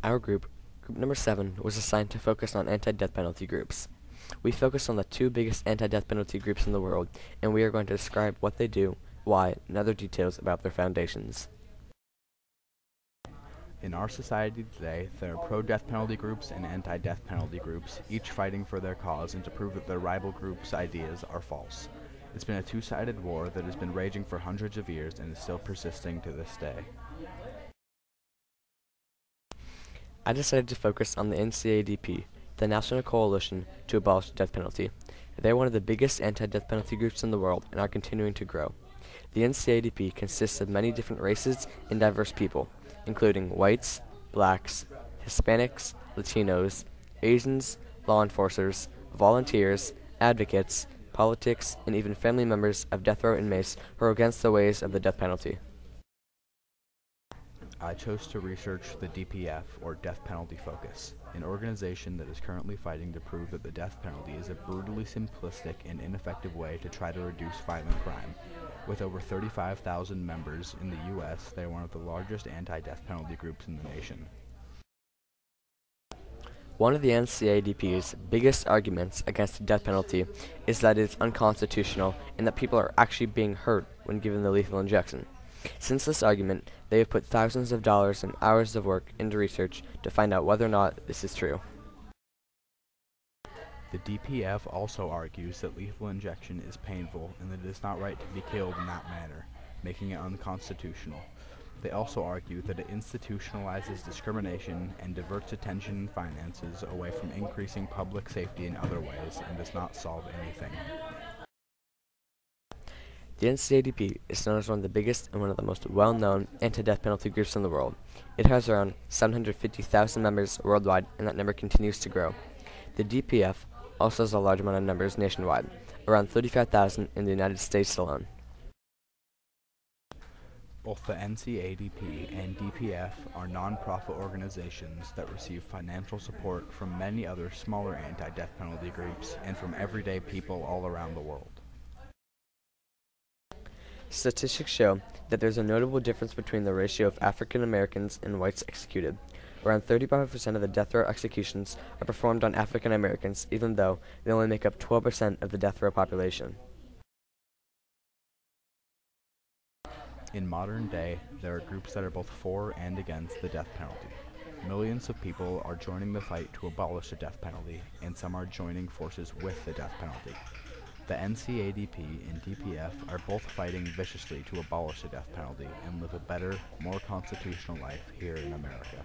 Our group number 7, was assigned to focus on anti-death penalty groups. We focused on the two biggest anti-death penalty groups in the world, and we are going to describe what they do, why, and other details about their foundations. In our society today, there are pro-death penalty groups and anti-death penalty groups, each fighting for their cause and to prove that their rival groups' ideas are false. It's been a two-sided war that has been raging for hundreds of years and is still persisting to this day. I decided to focus on the NCADP, the National Coalition to Abolish the Death Penalty. They're one of the biggest anti-death penalty groups in the world and are continuing to grow. The NCADP consists of many different races and diverse people, including whites, blacks, Hispanics, Latinos, Asians, law enforcers, volunteers, advocates, politics, and even family members of death row inmates who are against the ways of the death penalty. I chose to research the DPF, or Death Penalty Focus, an organization that is currently fighting to prove that the death penalty is a brutally simplistic and ineffective way to try to reduce violent crime. With over 35,000 members in the U.S., they are one of the largest anti-death penalty groups in the nation. One of the NCADP's biggest arguments against the death penalty is that it is unconstitutional and that people are actually being hurt when given the lethal injection. Since this argument, they have put thousands of dollars and hours of work into research to find out whether or not this is true. The DPF also argues that lethal injection is painful and that it is not right to be killed in that manner, making it unconstitutional. They also argue that it institutionalizes discrimination and diverts attention and finances away from increasing public safety in other ways and does not solve anything. The NCADP is known as one of the biggest and one of the most well-known anti-death penalty groups in the world. It has around 750,000 members worldwide, and that number continues to grow. The DPF also has a large amount of members nationwide, around 35,000 in the United States alone. Both the NCADP and DPF are non-profit organizations that receive financial support from many other smaller anti-death penalty groups and from everyday people all around the world. Statistics show that there's a notable difference between the ratio of African Americans and whites executed. Around 35% of the death row executions are performed on African Americans, even though they only make up 12% of the death row population. In modern day, there are groups that are both for and against the death penalty. Millions of people are joining the fight to abolish the death penalty, and some are joining forces with the death penalty. The NCADP and DPF are both fighting viciously to abolish the death penalty and live a better, more constitutional life here in America.